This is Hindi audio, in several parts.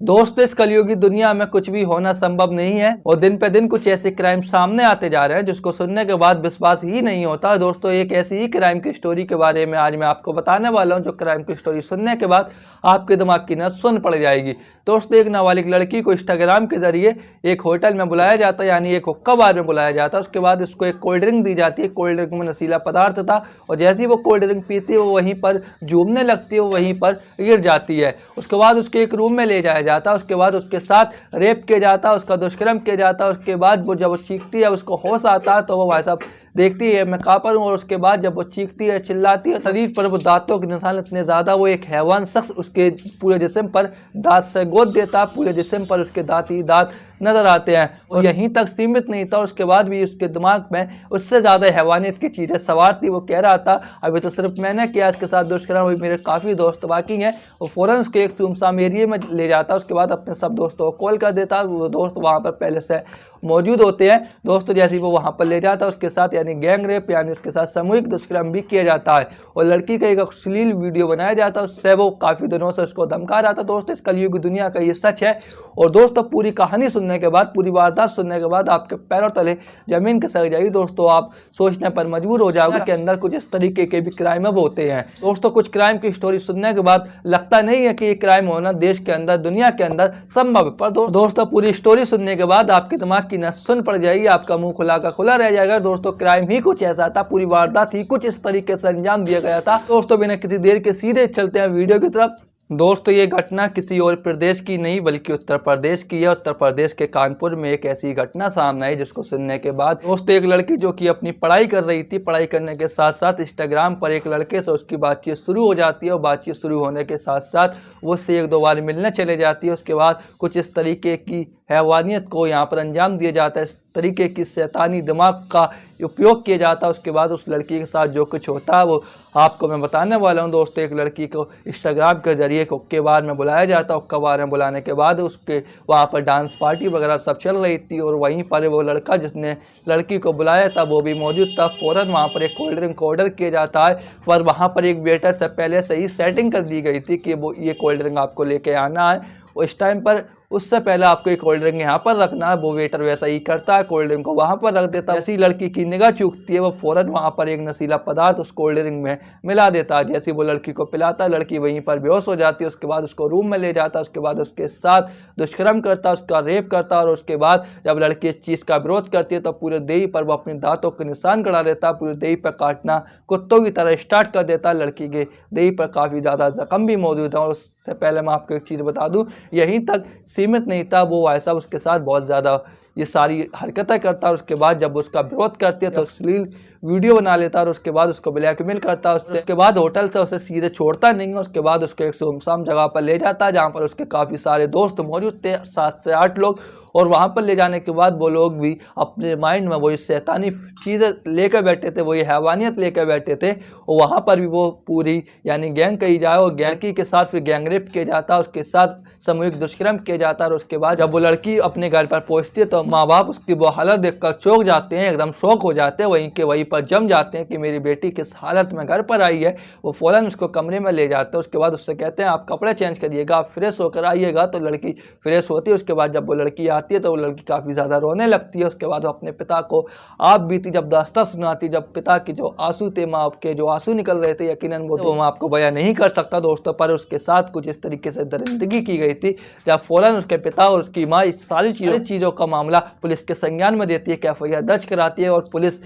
दोस्तों, इस कलयुगी दुनिया में कुछ भी होना संभव नहीं है और दिन पे दिन कुछ ऐसे क्राइम सामने आते जा रहे हैं जिसको सुनने के बाद विश्वास ही नहीं होता। दोस्तों, एक ऐसी ही क्राइम की स्टोरी के बारे में आज मैं आपको बताने वाला हूं, जो क्राइम की स्टोरी सुनने के बाद आपके दिमाग की नस सुन पड़ जाएगी। दोस्तों, एक नाबालिग लड़की को इंस्टाग्राम के जरिए एक होटल में बुलाया जाता है, यानी एक हुक्का बार में बुलाया जाता है। उसके बाद उसको एक कोल्ड ड्रिंक दी जाती है। कोल्ड ड्रिंक में नशीला पदार्थ था और जैसे ही वो कोल्ड ड्रिंक पीती है वो वहीं पर झूमने लगती है, वो वहीं पर गिर जाती है। उसके बाद उसके एक रूम में ले जाया जाता है। उसके बाद उसके साथ रेप किया जाता है, उसका दुष्कर्म किया जाता है। उसके बाद वो जब वो चीखती है, उसको होश आता है, तो वो भाई साहब देखती है मैं कहाँ पर हूँ। और उसके बाद जब वो चीखती है, चिल्लाती है, शरीर पर वो दांतों के निशान इतने ज़्यादा, वो एक हैवान शख्स उसके पूरे जिस्म पर दांत से गोद देता है। पूरे जिस्म पर उसके दांत ही दांत नजर आते हैं। और यहीं तक सीमित नहीं था, उसके बाद भी उसके दिमाग में उससे ज़्यादा हैवानियत की चीज़ें सवार थी। वो कह रहा था अभी तो सिर्फ मैंने किया, इसके साथ दुष्कर्म अभी मेरे काफ़ी दोस्त बाकी हैं। वो फ़ौरन उसके एक सुनसान एरिया में ले जाता। उसके बाद अपने सब दोस्तों को कॉल कर देता। वो दोस्त वहाँ पर पहले से मौजूद होते हैं। दोस्तों, जैसे ही वो वहाँ पर ले जाता है, उसके साथ यानी गैंग रेप यानी उसके साथ सामूहिक दुष्कर्म भी किया जाता है और लड़की का एक अश्लील वीडियो बनाया जाता है। उससे वो काफ़ी दिनों से उसको धमका रहा था। दोस्तों, इस कलयुग की दुनिया का ये सच है। और दोस्तों, पूरी कहानी सुनने के बाद, पूरी वारदात सुनने के बाद आपके पैरों तले जमीन खिसक जाएगी। दोस्तों, आप सोचने पर मजबूर हो जाओगे कि अंदर कुछ इस तरीके के भी क्राइम अब होते हैं। दोस्तों, कुछ क्राइम की स्टोरी सुनने के बाद लगता नहीं है कि ये क्राइम होना देश के अंदर, दुनिया के अंदर संभव है। पर दोस्तों, पूरी स्टोरी सुनने के बाद आपके दिमाग की नस सुन पड़ जाएगी, आपका मुंह खुला का खुला रह जाएगा। दोस्तों, क्राइम ही कुछ ऐसा था, पूरी वारदात ही कुछ इस तरीके से अंजाम दिया गया था। दोस्तों, बिना किसी देर के सीधे चलते हैं वीडियो की तरफ। दोस्तों, ये घटना किसी और प्रदेश की नहीं बल्कि उत्तर प्रदेश की है। उत्तर प्रदेश के कानपुर में एक ऐसी घटना सामने आई जिसको सुनने के बाद दोस्तों, एक लड़की जो कि अपनी पढ़ाई कर रही थी, पढ़ाई करने के साथ साथ इंस्टाग्राम पर एक लड़के से उसकी बातचीत शुरू हो जाती है और बातचीत शुरू होने के साथ साथ वो उससे एक दो बार मिलने चले जाती है। उसके बाद कुछ इस तरीके की हैवानियत को यहाँ पर अंजाम दिया जाता है, इस तरीके की शैतानी दिमाग का उपयोग किया जाता है। उसके बाद उस लड़की के साथ जो कुछ होता है वो आपको मैं बताने वाला हूँ। दोस्तों, एक लड़की को इंस्टाग्राम के जरिए हुक्के बार में बुलाया जाता है। हुक्का बार में बुलाने के बाद उसके वहाँ पर डांस पार्टी वगैरह सब चल रही थी और वहीं पर वो लड़का जिसने लड़की को बुलाया था वो भी मौजूद था। फ़ौरन वहाँ पर एक कोल्ड ड्रिंक को ऑर्डर किया जाता है, पर वहाँ पर एक वेटर से पहले से ही सेटिंग कर दी गई थी कि वो ये कोल्ड ड्रिंक आपको लेके आना है। उस टाइम पर उससे पहले आपको एक कोल्ड ड्रिंक यहाँ पर रखना है। वो वेटर वैसा ही करता है, कोल्ड ड्रिंक को वहाँ पर रख देता है। ऐसी लड़की की निगाह चूकती है, वो फ़ौरन वहाँ पर एक नशीला पदार्थ उस कोल्ड ड्रिंक में मिला देता है। जैसे वो लड़की को पिलाता है, लड़की वहीं पर बेहोश हो जाती है। उसके बाद उसको रूम में ले जाता है। उसके बाद उसके साथ दुष्कर्म करता है, उसका रेप करता है। और उसके बाद जब लड़की इस चीज़ का विरोध करती है तो पूरे देह पर वो अपने दांतों के निशान करा देता है। पूरे देह पर काटना कुत्तों की तरह स्टार्ट कर देता है। लड़की के देह पर काफ़ी ज़्यादा जख्म भी मौजूद है। और उससे पहले मैं आपको एक चीज़ बता दूँ, यहीं तक सीमित नहीं था, वो भाई साहब उसके साथ बहुत ज़्यादा ये सारी हरकतें करता है। उसके बाद जब उसका विरोध करती है तो अश्लील वीडियो बना लेता है और उसके बाद उसको ब्लैकमेल करता है। उसके बाद होटल से उसे सीधे छोड़ता नहीं है। उसके बाद उसको एक सुनसान जगह पर ले जाता है जहाँ पर उसके काफ़ी सारे दोस्त मौजूद थे, 7 से 8 लोग। और वहाँ पर ले जाने के बाद वो लोग भी अपने माइंड में वही शैतानी चीज़ें लेकर बैठे थे, वही हैवानियत लेकर बैठे थे। और वहाँ पर भी वो पूरी यानी गैंग कही जाए और गैंगी के साथ फिर गैंग रेप किया जाता है, उसके साथ सामूहिक दुष्कर्म किया जाता है। और उसके बाद जब वो लड़की अपने घर पर पहुँचती है तो माँ बाप उसकी वो हालत देखकर चौंक जाते हैं, एकदम शौक हो जाते हैं, वहीं के वहीं पर जम जाते हैं कि मेरी बेटी किस हालत में घर पर आई है। वो फ़ौरन उसको कमरे में ले जाते हैं। उसके बाद उससे कहते हैं आप कपड़े चेंज करिएगा, आप फ्रेश होकर आइएगा। तो लड़की फ्रेश होती है। उसके बाद जब वो लड़की आती है तो वो लड़की काफ़ी ज़्यादा रोने लगती है। उसके बाद वो अपने पिता को आप बीती जब दास्तां सुनाती, जब पिता के जो आंसू थे, माँ के जो आंसू निकल रहे थे, यकीनन वो मैं आपको बयां नहीं कर सकता दोस्तों। पर उसके साथ कुछ इस तरीके से दरिंदगी की गई थी जब फ़ौरन उसके पिता और उसकी माँ इस सारी चीज़ों का मामला पुलिस के संज्ञान में देती है, एफआईआर दर्ज कराती है और पुलिस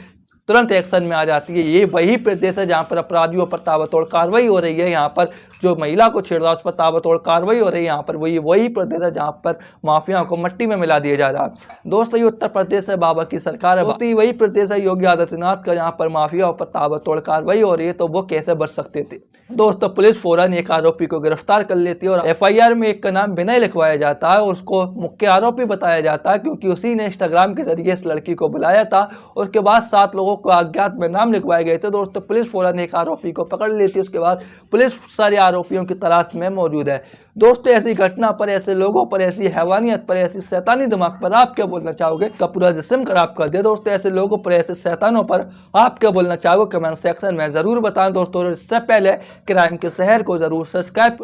तुरंत एक्शन में आ जाती है। ये वही प्रदेश है जहाँ पर अपराधियों पर ताबड़तोड़ कार्रवाई हो रही है। यहाँ पर जो महिला को छेड़ रहा है उस पर ताबड़तोड़ कार्रवाई हो रही है। यहाँ पर वही प्रदेश है जहाँ पर माफियाओं को मट्टी में मिला दिया जा रहा है। दोस्तों, ये उत्तर प्रदेश है, बाबा की सरकार है। दोस्तों, ये वही प्रदेश है योगी आदित्यनाथ का जहाँ पर माफियाओं पर ताबड़तोड़ कार्रवाई हो रही है। तो वो कैसे बच सकते थे? दोस्तों, पुलिस फौरन एक आरोपी को गिरफ्तार कर लेती है और एफआईआर में एक का नाम विनय लिखवाया जाता है। उसको मुख्य आरोपी बताया जाता है क्योंकि उसी ने इंस्टाग्राम के जरिए इस लड़की को बुलाया था। उसके बाद 7 लोगों को अज्ञात में नाम लिखवाए गए थे। दोस्तों, पुलिस फौरन एक आरोपी को पकड़ लेती है। उसके बाद पुलिस सारे आरोपियों की तलाश में मौजूद है। दोस्तों, ऐसी घटना पर, ऐसे लोगों पर, ऐसी हैवानियत पर, ऐसी शैतानी दिमाग पर आप क्या बोलना चाहोगे? का पूरा जिस्म खराब कर दिया। दोस्तों, ऐसे लोगों पर, ऐसे शैतानों पर आप क्या बोलना चाहोगे? कमेंट सेक्शन में जरूर बताएं दोस्तों। इससे पहले क्राइम के शहर को जरूर सब्सक्राइब